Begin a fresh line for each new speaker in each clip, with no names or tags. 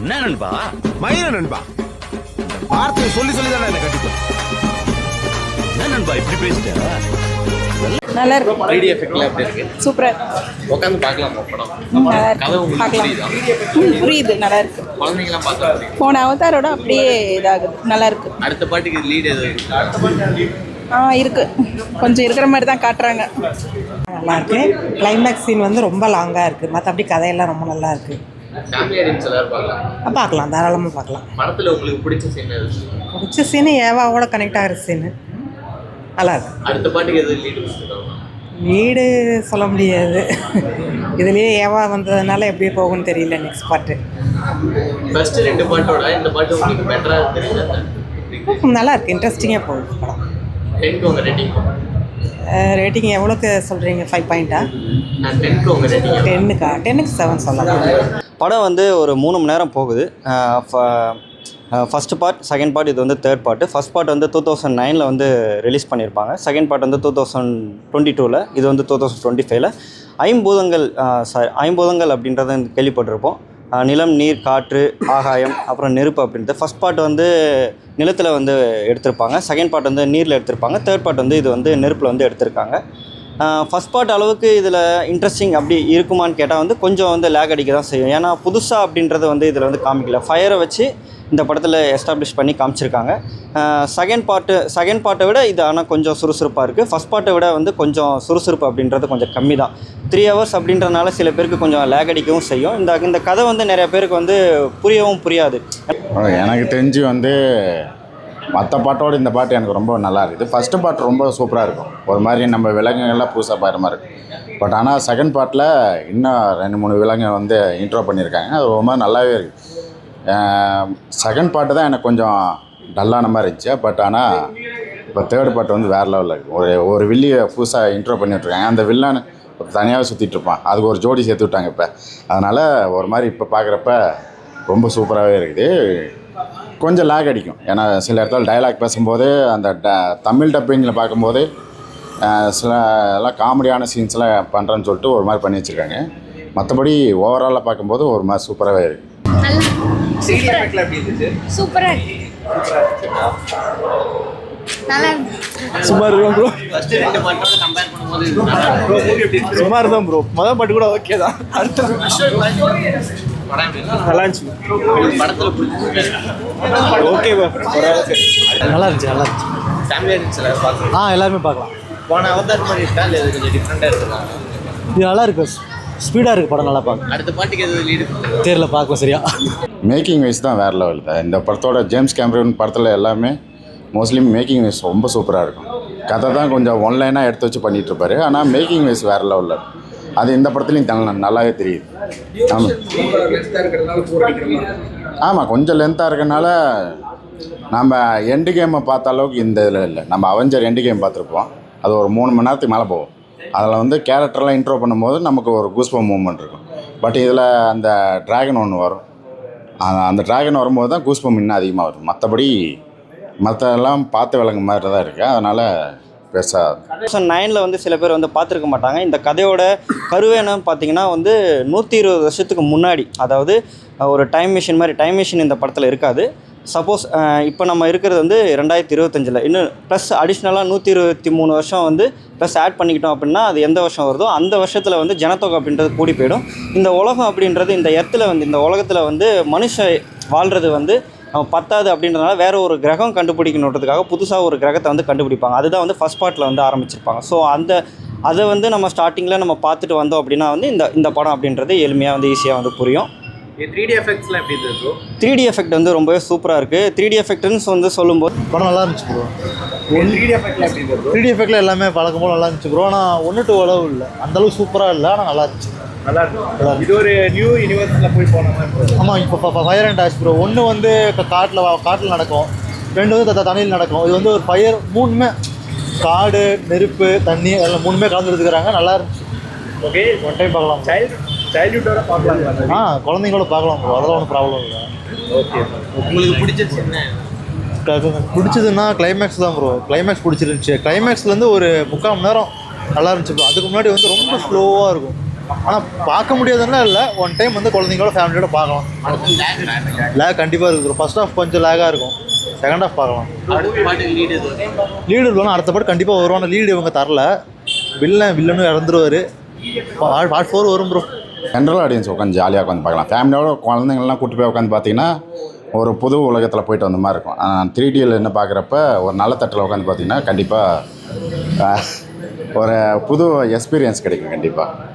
என்ன நண்பா?
மயிர நண்பா, வார்த்தையை சொல்லி சொல்லி தானே என்ன கட்டிப்பேன்.
என்ன நண்பா இப்படி பேசிட்ட?
நல்லா இருக்கு.
3D எஃபெக்ட்ல எப்படி இருக்கு?
சூப்பரா
உட்காந்து பார்க்கலாம் படம்.
நல்லா
கதை
இருக்கு.
உங்களுக்கு
பார்க்கலாம்.
புரியுதா?
புரியுது, நல்லா இருக்கு.
குழந்தைங்கலாம் பார்த்தா
போன அவதாரோட அப்படியே இதாகுது, நல்லா இருக்கு.
அடுத்த பாட்டுக்கு லீட் எது
இருக்கு, கொஞ்சம் இருக்கிற மாதிரி தான் காட்டுறாங்க.
நல்லா இருக்கு. கிளைமேக்ஸ் சீன் வந்து ரொம்ப லாங்காக இருக்குது, மற்றபடி கதையெல்லாம் ரொம்ப நல்லா இருக்குது.
ஃபேமிலி ஆடியன்ஸ் எல்லாரும் பார்க்கலாம்.
பார்க்கலாம், தாராளமாக பார்க்கலாம்.
படத்தில் உங்களுக்கு பிடிச்ச சீன் எது?
பிடிச்ச சீனு ஏவாவோட கனெக்ட் ஆகிற சீனு நல்லா இருக்கு.
அடுத்த பாட்டுக்கு எது லீடு கொடுத்துருக்காங்க?
வீடு சொல்ல முடியாது, இதுலேயே ஏவா வந்ததுனால எப்படி போகும்னு தெரியல. நெக்ஸ்ட் பாட்டு
ஃபர்ஸ்ட் 2 பாட்டோட இந்த பாட்டு உங்களுக்கு பெட்டராக தெரியல.
நல்லா இருக்குது, இன்ட்ரெஸ்டிங்காக போகுது படம்.
10க்கு உங்கள் ரேட்டிங்?
ரேட்டிங் எவ்வளோக்கு சொல்கிறீங்க? 5 பாயிண்ட்டா?
10க்கு உங்கள் ரேட்டிங்?
10க்கா? 10க்கு 7 சொல்லலாம்.
படம் வந்து ஒரு 3 மணி நேரம் போகுது. ஃபஸ்ட்டு பார்ட், செகண்ட் பார்ட், இது வந்து தேர்ட் பார்ட்டு. ஃபஸ்ட் பார்ட் வந்து 2009 வந்து ரிலீஸ் பண்ணியிருப்பாங்க. செகண்ட் பார்ட் வந்து 2022, இது வந்து 2025. ஐம்பூதங்கள் அப்படின்றத கேள்விப்பட்டிருப்போம். நிலம், நீர், காற்று, ஆகாயம், அப்புறம் நெருப்பு அப்படின்றது. ஃபஸ்ட் பார்ட் வந்து நிலத்தில் வந்து எடுத்திருப்பாங்க, செகண்ட் பார்ட் வந்து நீரில் எடுத்திருப்பாங்க, தேர்ட் பார்ட் வந்து இது வந்து நெருப்பில் வந்து எடுத்திருக்காங்க. ஃபஸ்ட் பார்ட் அளவுக்கு இதில் இன்ட்ரெஸ்டிங் அப்படி இருக்குமான்னு கேட்டால் வந்து கொஞ்சம் வந்து லேக் அடிக்க தான் செய்யும். ஏன்னா புதுசாக அப்படின்றது வந்து இதில் வந்து காமிக்கல. ஃபயரை வச்சு இந்த படத்தில் எஸ்டாப்ளிஷ் பண்ணி காமிச்சிருக்காங்க. செகண்ட் பார்ட்டை விட இது ஆனால் கொஞ்சம் சுறுசுறுப்பாக இருக்குது. ஃபஸ்ட் பார்ட்டை விட வந்து கொஞ்சம் சுறுசுறுப்பு அப்படின்றது கொஞ்சம் கம்மி தான். 3 ஹவர்ஸ் அப்படின்றனால சில பேருக்கு கொஞ்சம் லேக் அடிக்கவும் செய்யும். இந்த கதை வந்து நிறைய பேருக்கு வந்து புரியவும் புரியாது.
எனக்கு தெரிஞ்சு வந்து மற்ற பாட்டோடு இந்த பாட்டு எனக்கு ரொம்ப நல்லா இருக்குது. ஃபஸ்ட்டு பாட்டு ரொம்ப சூப்பராக இருக்கும், ஒரு மாதிரி நம்ம விலங்குகள்லாம் புதுசாக பாடுற மாதிரி இருக்கும். பட் ஆனால் செகண்ட் பார்ட்டில் இன்னும் 2-3 விலங்கு வந்து இன்ட்ரோ பண்ணியிருக்காங்க, அது ரொம்ப நல்லாவே இருக்குது. செகண்ட் பாட்டு தான் எனக்கு கொஞ்சம் டல்லான மாதிரி இருந்துச்சு. பட் ஆனால் இப்போ தேர்ட் பாட்டு வந்து வேறு லெவலில் இருக்குது. ஒரு வில்லியை புதுசாக இன்ட்ரோ பண்ணிவிட்ருக்காங்க. அந்த வில்லன் தனியாகவே சுற்றிட்டு இருப்பான், அதுக்கு ஒரு ஜோடி சேர்த்து விட்டாங்க இப்போ. அதனால் ஒரு மாதிரி இப்போ பார்க்குறப்ப ரொம்ப சூப்பராகவே இருக்குது. கொஞ்சம் லேக் அடிக்கும், ஏன்னா சில இடத்துல டைலாக் பேசும்போது அந்த தமிழ் டப்பிங்கில் பார்க்கும்போது சில எல்லாம் காமெடியான சீன்ஸ்லாம் பண்ணுறேன்னு சொல்லிட்டு ஒரு மாதிரி பண்ணி வச்சுருக்காங்க. மற்றபடி ஓவராலாக பார்க்கும்போது ஒரு மாதிரி சூப்பராகவே இருக்குது.
3D எஃபெக்ட்ல எப்படி இருந்துச்சு?
சூப்பரா இருக்கு. நல்லா இருக்கு.
சுமார் தான் ப்ரோ.
ஃபர்ஸ்ட் 2 பாட்டோட கம்பேர் பண்ணும்போது நல்லா இருக்கு.
மூவி எப்படி இருக்கு? சுமார் தான் ப்ரோ. முதல் பாட்டு கூட ஓகே தான். அடுத்த
படம் எப்படி
நல்லா இருந்துச்சு.
படத்துல பிடிச்சிருக்கு?
ஓகே ப்ரோ,
நல்லா இருந்துச்சு, நல்லா இருந்துச்சு.
ஃபேமிலி ஆடியன்ஸ் எல்லாரும் பார்க்கலாம்.
எல்லாருமே பார்க்கலாம்.
போன அவதார் மாதிரி இருக்கா இல்லை கொஞ்சம் டிஃப்ரெண்டாக இருக்குதா?
இது நல்லா இருக்கு, ஸ்பீடாக இருக்குது படம், நல்லா பார்க்க.
அடுத்த பாட்டுக்கு எது லீடு?
தேரில் பார்க்கலாம் சரியா.
மேக்கிங் வைஸ் தான் வேறு லெவல் தான். இந்த படத்தோட ஜேம்ஸ் கேமரூன் படத்தில் எல்லாமே மோஸ்ட்லி மேக்கிங் வைஸ் ரொம்ப சூப்பராக இருக்கும். கதை தான் கொஞ்சம் ஒன்லைனாக எடுத்து வச்சு பண்ணிகிட்ருப்பாரு, ஆனால் மேக்கிங் வைஸ் வேறு லெவலில் இருக்கும். அது இந்த படத்துலையும் நல்லாவே தெரியுது. ஆமாம், கொஞ்சம் லென்த்தாக இருக்கனால நம்ம எண்டு கேமை பார்த்த அளவுக்கு இந்த இதில் இல்லை. நம்ம அவெஞ்சர் எண்டு கேம் பார்த்துருப்போம், அது ஒரு 3 மணி நேரத்துக்கு மேலே போகும். அதில் வந்து கேரக்டர்லாம் இன்ட்ரோ பண்ணும்போது நமக்கு ஒரு கூஸ்பம் மூவ்மெண்ட் இருக்கும். பட் இதில் அந்த ட்ராகன் ஒன்று வரும், அந்த ட்ராகன் வரும்போது தான் கூஸ்பம் இன்னும் அதிகமாக வரும். மற்றபடி மற்றெல்லாம் பார்த்து விளங்க மாதிரி தான் இருக்குது. அதனால் பெருசாக
2009 வந்து சில பேர் வந்து பார்த்துருக்க மாட்டாங்க. இந்த கதையோட கருவே என்னன்னு பார்த்தீங்கன்னா வந்து 120 வருஷத்துக்கு முன்னாடி, அதாவது ஒரு டைம் மிஷின் இந்த படத்தில் இருக்காது. சப்போஸ் இப்போ நம்ம இருக்கிறது வந்து 2025, இன்னும் ப்ளஸ் அடிஷ்னலாக 123 வருஷம் வந்து ப்ளஸ் ஆட் பண்ணிக்கிட்டோம் அப்படின்னா அது எந்த வருஷம் வருதோ அந்த வருஷத்தில் வந்து ஜனத்தொகை அப்படின்றது கூடி போயிடும். இந்த உலகம் அப்படின்றது, இந்த இடத்துல வந்து, இந்த உலகத்தில் வந்து மனுஷன் வாழ்கிறது வந்து பத்தாது அப்படின்றதுனால வேறு ஒரு கிரகம் கண்டுபிடிக்கணுன்றதுக்காக புதுசாக ஒரு கிரகத்தை வந்து கண்டுபிடிப்பாங்க. அதுதான் வந்து ஃபஸ்ட் பார்ட்டில் வந்து ஆரம்பிச்சிருப்பாங்க. ஸோ அதை வந்து நம்ம ஸ்டார்டிங்கில் நம்ம பார்த்துட்டு வந்தோம் அப்படின்னா வந்து இந்த படம் அப்படின்றது எளிமையாக வந்து ஈஸியாக வந்து புரியும்.
3D எஃபெக்ட்ஸ்லாம் எப்படி இருந்தது?
3D எஃபெக்ட் வந்து ரொம்பவே சூப்பராக இருக்குது. 3D எஃபெக்ட்னு வந்து சொல்லும்போது
படம் நல்லா இருந்துச்சு ப்ரோ.
3D எஃபெக்ட்ல எப்படி இருந்தது?
3D எஃபெக்டில் எல்லாமே பழக்கம் போல் நல்லா இருந்துச்சு ப்ரோ. ஆனால் 1-2 அளவு இல்லை, அந்தளவுக்கு சூப்பராக இல்லை, ஆனால் நல்லா இருந்துச்சு.
நல்லா இருக்கு. இது ஒரு நியூ யூனிவர்ஸில் போய் போன மாதிரி.
ஆமாம், இப்போ ஃபயர் அண்ட் ஆஷ் ப்ரோ. 1 வந்து காட்டில் நடக்கும், 2 வந்து தண்ணியில் நடக்கும். இது வந்து ஒரு ஃபயர், 3மே காடு, நெருப்பு, தண்ணி எல்லாம் 3மே கலந்து எடுத்துக்கிறாங்க. நல்லா இருந்துச்சு.
ஓகே,
ஒன் டைம் பார்க்கலாம்.
சைல்ட்ஹுட்டோட பார்க்கலாம்.
குழந்தைங்களோட பார்க்கலாம் ப்ரோ, அதெல்லாம் ஒன்றும் ப்ராப்ளம் இல்லை.
ஓகே, உங்களுக்கு பிடிச்சது என்ன?
பிடிச்சதுன்னா கிளைமேக்ஸ் தான் ப்ரோ. கிளைமேக்ஸ் பிடிச்சிருந்துச்சு. கிளைமேக்ஸ்லேருந்து ஒரு 3/4 மணி நேரம் நல்லா இருந்துச்சு ப்ரோ. அதுக்கு முன்னாடி வந்து ரொம்ப ஸ்லோவாக இருக்கும். ஆனால் பார்க்க முடியாதுன்னா இல்லை, ஒன் டைம் வந்து குழந்தைங்களோட ஃபேமிலியோட பார்க்கலாம். லேக் கண்டிப்பாக இருக்குது. ஃபர்ஸ்ட் ஹாஃப் கொஞ்சம் லேக்காக இருக்கும், செகண்ட் ஹாஃப் பார்க்கலாம்.
அடுத்த பாட்டுக்கு லீடு
லீடு இல்லைனா அடுத்த பாட்டு கண்டிப்பாக வருவான. லீடு இவங்க தரல, வில்லனும் இறந்துருவார். பார்ட் 4 வரும் ப்ரோ.
ஜென்ரல் ஆடியன்ஸ் உட்காந்து ஜாலியாக உட்காந்து பார்க்கலாம். ஃபேமிலியோட குழந்தைங்கள்லாம் கூட்டு போய் உட்காந்து பார்த்தீங்கன்னா ஒரு புது உலகத்தில் போயிட்டு வந்த மாதிரி இருக்கும். 3Dயில் என்ன பார்க்குறப்ப ஒரு நல்ல தட்டில் உட்காந்து பார்த்தீங்கன்னா கண்டிப்பாக ஒரு புது எக்ஸ்பீரியன்ஸ் கிடைக்கும். கண்டிப்பாக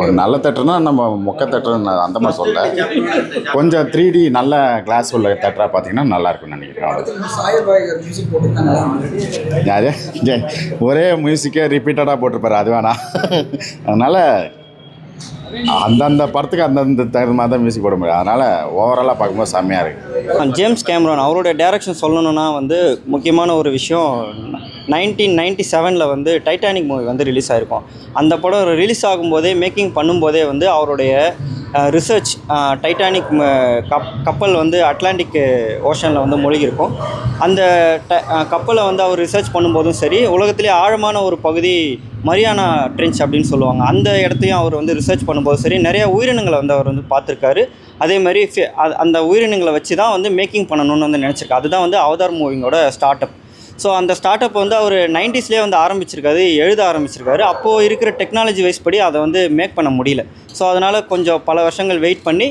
ஒரு நல்ல தேட்டர்னா நம்ம மொக்க தேட்டர் அந்த மாதிரி சொல்ல, கொஞ்சம் 3D நல்ல கிளாஸ் உள்ள தேட்டராக பார்த்தீங்கன்னா நல்லாயிருக்கும்னு நினைக்கிறேன். யாரு ஒரே மியூசிக்கே ரிப்பீட்டடாக போட்டிருப்பாரு, அது வேணாம். அதனால் அந்தந்த படத்துக்கு அந்தந்த தகுந்த மாதிரி தான் மியூசிக் போட முடியும். அதனால் ஓவராலாக பார்க்கும்போது செம்மையாக இருக்குது.
ஜேம்ஸ் கேமரான் அவருடைய டைரக்ஷன் சொல்லணுன்னா வந்து முக்கியமான ஒரு விஷயம், 1997 வந்து டைட்டானிக் மூவி வந்து ரிலீஸ் ஆகிருக்கும். அந்த படம் ரிலீஸ் ஆகும்போதே மேக்கிங் பண்ணும்போதே வந்து அவருடைய ரிசர்ச் டைட்டானிக் கப்பல் வந்து அட்லாண்டிக் ஓஷனில் வந்து மூழ்கியிருக்கும். அந்த கப்பலை வந்து அவர் ரிசர்ச் பண்ணும்போதும் சரி, உலகத்திலே ஆழமான ஒரு பகுதி மரியானா ட்ரென்ச் அப்படின்னு சொல்லுவாங்க, அந்த இடத்தையும் அவர் வந்து ரிசர்ச் பண்ணும்போது சரி, நிறைய உயிரினங்களை வந்து அவர் வந்து பார்த்துருக்காரு. அதேமாதிரி அந்த உயிரினங்களை வச்சு தான் வந்து மேக்கிங் பண்ணணும்னு வந்து நினச்சிருக்காரு. அதுதான் வந்து அவதார் மூவிங்கோட ஸ்டார்ட் அப். ஸோ அந்த ஸ்டார்ட் அப் வந்து அவர் 90ஸ்லேயே வந்து ஆரம்பிச்சிருக்காரு, எழுத ஆரம்பிச்சிருக்காரு. அப்போது இருக்கிற டெக்னாலஜி வைஸ் படி அதை வந்து மேக் பண்ண முடியல. ஸோ அதனால் கொஞ்சம் பல வருஷங்கள் வெயிட் பண்ணி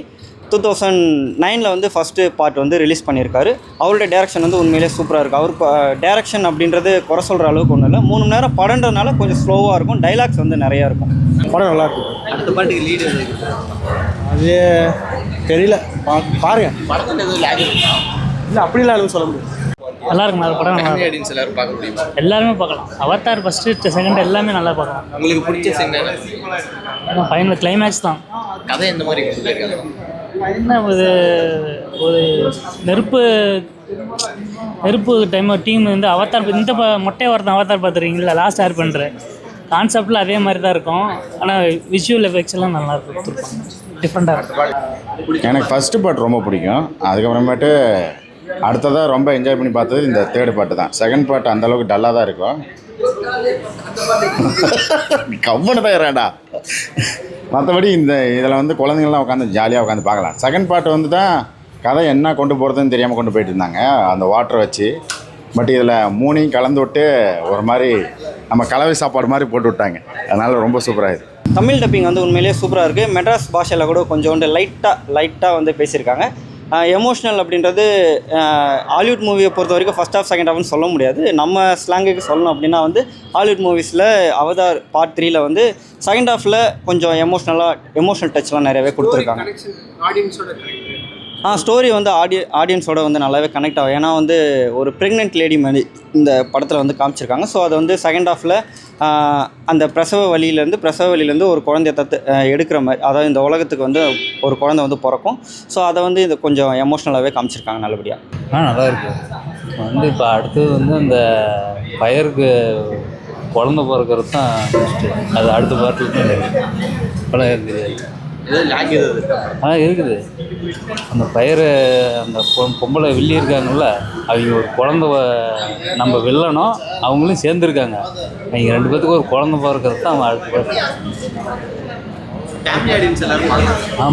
2009 வந்து ஃபஸ்ட்டு பார்ட் வந்து ரிலீஸ் பண்ணியிருக்காரு. அவருடைய டேரக்ஷன் வந்து உண்மையிலே சூப்பராக இருக்குது. அவர் டேரக்ஷன் அப்படின்றது குறை சொல்கிற அளவுக்கு ஒன்றும் இல்லை. 3 மணி நேரம் படன்றதுனால கொஞ்சம் ஸ்லோவாக இருக்கும், டைலாக்ஸ் வந்து நிறையா இருக்கும்.
படம் நல்லாயிருக்கும்.
அடுத்த பாட்டுக்கு லீடு
அது தெரியல, பாருங்க.
படத்தில் எதுவும் லேக் இருக்குங்களா?
இல்லை அப்படிலாம் எதுவும் சொல்ல முடியும்.
நல்லா இருக்கும் அது படம்.
ஃபேமிலி ஆடியன்ஸ் எல்லாரும் பார்க்க முடியுமா?
எல்லாருமே பார்க்கலாம். அவதார் ஃபஸ்ட்டு செகண்ட் எல்லாமே நல்லா பார்க்கலாம்.
உங்களுக்கு பிடிச்ச சீன் என்ன?
ஃபைனல் கிளைமேக்ஸ் தான்.
கதை எந்த மாதிரி சொல்லியிருக்காங்க?
என்ன ஒரு நெருப்பு டைம் டீம் வந்து அவதார் இந்த மொட்டை ஒருத்தன் அவதார் பார்த்துருக்கீங்களா, லாஸ்ட் ஏர் பண்ணுற கான்செப்டில் அதே மாதிரி தான் இருக்கும். ஆனால் விஷுவல் எஃபெக்ட்ஸ் எல்லாம் நல்லா இருக்கும், டிஃப்ரெண்ட்டாக இருக்கும்.
எனக்கு ஃபஸ்ட்டு பாட்டு ரொம்ப பிடிக்கும். அதுக்கப்புறமேட்டு அடுத்ததாக ரொம்ப என்ஜாய் பண்ணி பார்த்தது இந்த தேர்டு பாட்டு தான். செகண்ட் பாட்டு அந்தளவுக்கு டல்லாக தான் இருக்கும். கம்மனு தான் ஏறாண்டா. மற்றபடி இதில் வந்து குழந்தைங்கள்லாம் உட்காந்து ஜாலியாக உட்காந்து பார்க்கலாம். செகண்ட் பாட்டு வந்து தான் கதை என்ன கொண்டு போகிறதுன்னு தெரியாமல் கொண்டு போயிட்டு இருந்தாங்க அந்த வாட்டரை வச்சு. பட் இதில் 3ஐயும் கலந்து விட்டு ஒரு மாதிரி நம்ம கலவை சாப்பாடு மாதிரி போட்டு விட்டாங்க. அதனால் ரொம்ப சூப்பராக இருக்குது.
தமிழ் டப்பிங் வந்து உண்மையிலேயே சூப்பராக இருக்குது. மெட்ராஸ் பாஷையில் கூட கொஞ்சோண்டு லைட்டாக வந்து பேசியிருக்காங்க. எமோஷ்னல் அப்படின்றது ஹாலிவுட் மூவியை பொறுத்த வரைக்கும் ஃபஸ்ட் ஹாஃப் செகண்ட் ஹாஃப்னு சொல்ல முடியாது. நம்ம ஸ்லாங்குக்கு சொல்லணும் அப்படின்னா வந்து ஹாலிவுட் மூவிஸில் அவதார் பார்ட் 3ல் வந்து செகண்ட் ஹாஃபில் கொஞ்சம் எமோஷனல் டச்லாம் நிறையவே கொடுத்துருக்காங்க. ஸ்டோரி வந்து ஆடியன்ஸோட வந்து நல்லாவே கனெக்ட் ஆகும். ஏன்னா வந்து ஒரு ப்ரெக்னென்ட் லேடி மாதிரி இந்த படத்தில் வந்து காமிச்சிருக்காங்க. ஸோ அதை வந்து செகண்ட் ஹாஃபில் அந்த பிரசவ வலியிலேருந்து ஒரு குழந்தைய எடுக்கிற மாதிரி, அதாவது இந்த உலகத்துக்கு வந்து ஒரு குழந்தை வந்து பிறக்கும். ஸோ அதை வந்து இது கொஞ்சம் எமோஷ்னலாகவே காமிச்சிருக்காங்க நல்லபடியாக.
நல்லா இருக்குது. வந்து இப்போ அடுத்தது வந்து அந்த ஃபயருக்கு குழந்தை பிறக்கிறது தான் அது அடுத்த பார்ட்டில் படம் இருக்குது. இருக்குது. அந்த பயிர் அந்த பொம்பளை வில்லி இருக்காங்கல்ல, அவங்க ஒரு குழந்த நம்ம வில்லனும் அவங்களும் சேர்ந்துருக்காங்க. அவங்க 2 பேத்துக்கு ஒரு குழந்தை பிறக்கிறது தான் அவங்க அடுத்த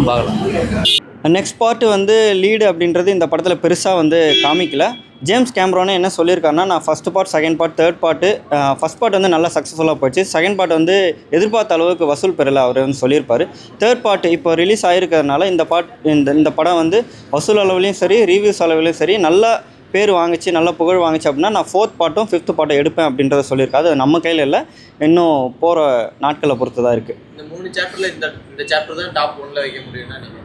பார்க்கலாம்.
நெக்ஸ்ட் பார்ட்டு வந்து லீடு அப்படின்றது இந்த படத்தில் பெருசாக வந்து காமிக்கல. ஜேம்ஸ் கேமரானே என்ன சொல்லியிருக்காருன்னா, நான் first part, second part, third part, first part வந்து நல்லா சக்ஸஸ்ஃபுல்லாக போயிடுச்சு. செகண்ட் பார்ட் வந்து எதிர்பார்த்த அளவுக்கு வசூல் பெறலை அவர் வந்து சொல்லியிருப்பார். தேர்ட் பார்ட்டு இப்போ ரிலீஸ் ஆகிருக்கிறதுனால இந்த படம் வந்து வசூல் அளவுலையும் சரி, ரிவ்யூஸ் அளவுலையும் சரி நல்லா பேர் வாங்கிச்சு, நல்லா புகழ் வாங்கிச்சு அப்படின்னா நான் 4th பார்ட்டும் 5th பார்ட்டும் எடுப்பேன் அப்படின்றத சொல்லியிருக்காரு. அது நம்ம கையில் இல்லை, இன்னும் போகிற நாட்களை பொறுத்து தான் இருக்குது.
இந்த 3 சாப்டரில் இந்த சாப்டர் தான் டாப் 1ல் வைக்க முடியும்னா நீங்கள்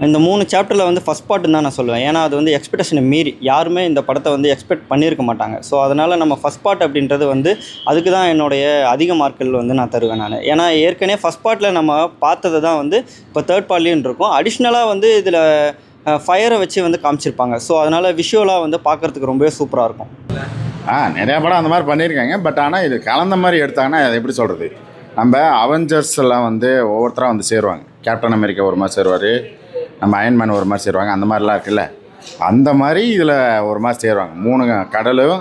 இந்த 3 சாப்டரில் வந்து ஃபஸ்ட் பார்ட்டு தான் நான் சொல்லுவேன். ஏன்னா அது வந்து எக்ஸ்பெக்டேஷனை மீறி யாருமே இந்த படத்தை வந்து எக்ஸ்பெக்ட் பண்ணியிருக்க மாட்டாங்க. ஸோ அதனால் நம்ம ஃபஸ்ட் பார்ட் அப்படின்றது வந்து அதுக்கு தான் என்னுடைய அதிக மார்க்குகள் வந்து நான் தருவேன் நான். ஏன்னா ஏற்கனவே ஃபஸ்ட் பார்ட்டில் நம்ம பார்த்தது தான் வந்து இப்போ தேர்ட் பார்ட்லேயும் இருக்கும். அடிஷ்னலாக வந்து இதில் ஃபயரை வச்சு வந்து காமிச்சிருப்பாங்க. ஸோ அதனால் விஷுவலாக வந்து பார்க்குறதுக்கு ரொம்பவே சூப்பராக இருக்கும்.
நிறையா படம் அந்த மாதிரி பண்ணியிருக்காங்க. பட் ஆனால் இது கலந்த மாதிரி எடுத்தாங்கன்னா அதை எப்படி சொல்கிறது, நம்ம அவெஞ்சர்ஸ் எல்லாம் வந்து ஒவ்வொருத்தராக வந்து சேருவாங்க. கேப்டன் அமெரிக்கா ஒரு மாதிரி சேருவார், நம்ம அயன்மேன் ஒரு மாதிரி சேருவாங்க. அந்த மாதிரிலாம் இருக்குல்ல, அந்த மாதிரி இதில் ஒரு மாதிரி சேருவாங்க. 3 கடலும்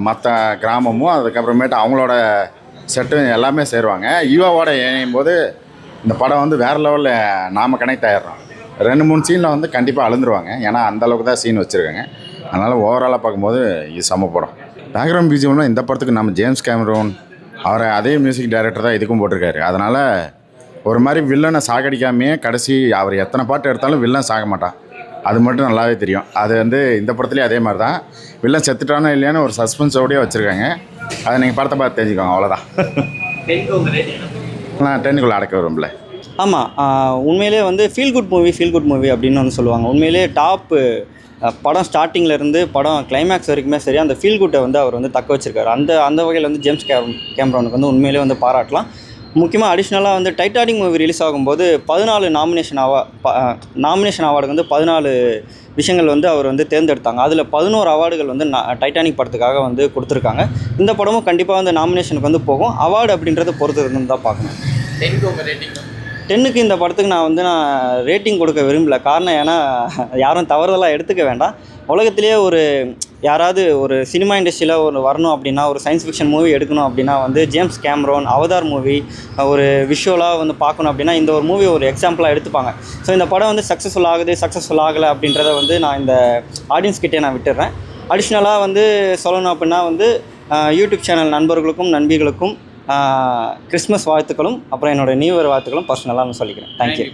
மற்ற கிராமமும் அதுக்கப்புறமேட்டு அவங்களோட செட்டு எல்லாமே சேருவாங்க. ஈவாவோட இணையும் போது இந்த படம் வந்து வேறு லெவலில் நாம் கனெக்ட் ஆகிடுறோம். 2-3 சீனில் வந்து கண்டிப்பாக அழுந்துருவாங்க. ஏன்னா அந்தளவுக்கு தான் சீன் வச்சுருக்காங்க. அதனால் ஓவராலாக பார்க்கும்போது இது செம்ம படம். பேக்ரவுண்ட் பிஜிஎம்லாம் இந்த படத்துக்கு நம்ம ஜேம்ஸ் கேமரோன் அவரை அதே மியூசிக் டைரக்டர் தான் இதுக்கும் போட்டிருக்காரு. அதனால் ஒரு மாதிரி வில்லனை சாகடிக்காமையே கடைசி அவர் எத்தனை பாட்டு எடுத்தாலும் வில்லன் சாக மாட்டான். அது மட்டும் நல்லாவே தெரியும். அது வந்து இந்த படத்துலேயே அதே மாதிரி தான் வில்லன் செத்துட்டானோ இல்லையான்னு ஒரு சஸ்பென்ஸோடய வச்சுருக்காங்க. அதை நீங்கள் படத்தை பார்த்து தெரிஞ்சுக்கோங்க. அவ்வளோதான். நான் 10க்குள்ளே அடக்க வரும்ல.
ஆமாம், உண்மையிலே வந்து ஃபீல் குட் மூவி அப்படின்னு வந்து சொல்லுவாங்க. உண்மையிலே டாப்பு படம் ஸ்டார்டிங்லேருந்து படம் கிளைமேக்ஸ் வரைக்குமே சரி அந்த ஃபீல் குட்டை வந்து அவர் வந்து தக்க வச்சுருக்காரு. அந்த வகையில் வந்து ஜேம்ஸ் கேமரானுக்கு வந்து உண்மையிலே வந்து பாராட்டலாம். முக்கியமாக அடிஷ்னலாக வந்து டைட்டானிக் மூவி ரிலீஸ் ஆகும்போது 14 நாமினேஷன் அவார்டுக்கு வந்து 14 விஷயங்கள் வந்து அவர் வந்து தேர்ந்தெடுத்தாங்க. அதில் 11 அவார்டுகள் வந்து டைட்டானிக் படத்துக்காக வந்து கொடுத்துருக்காங்க. இந்த படமும் கண்டிப்பாக வந்து நாமினேஷனுக்கு வந்து போகும். அவார்டு அப்படின்றத பொறுத்து இருந்து தான் பார்க்கணும். 10க்கு இந்த படத்துக்கு நான் ரேட்டிங் கொடுக்க விரும்பல. காரணம் ஏன்னா யாரும் தவறுதலாக எடுத்துக்க வேண்டாம். உலகத்திலேயே யாராவது ஒரு சினிமா இண்டஸ்ட்ரியில் வரணும் அப்படின்னா ஒரு சயின்ஸ் ஃபிக்ஷன் மூவி எடுக்கணும் அப்படின்னா வந்து ஜேம்ஸ் கேமரோன் அவதார் மூவி ஒரு விஷுவலாக வந்து பார்க்கணும் அப்படின்னா இந்த ஒரு மூவி ஒரு எக்ஸாம்பிளாக எடுத்துப்பாங்க. ஸோ இந்த படம் வந்து சக்ஸஸ்ஃபுல் ஆகலை அப்படின்றத வந்து நான் இந்த ஆடியன்ஸ் கிட்டே நான் விட்டுடுறேன். அடிஷ்னலாக வந்து சொல்லணும் அப்படின்னா வந்து யூடியூப் சேனல் நண்பர்களுக்கும் நண்பிகளுக்கும் கிறிஸ்மஸ் வாழ்த்துக்களும் அப்புறம் என்னோடய நியூ இயர் வாழ்த்துக்களும் பர்சனலாக நான் சொல்லிக்கிறேன். தேங்க்யூ.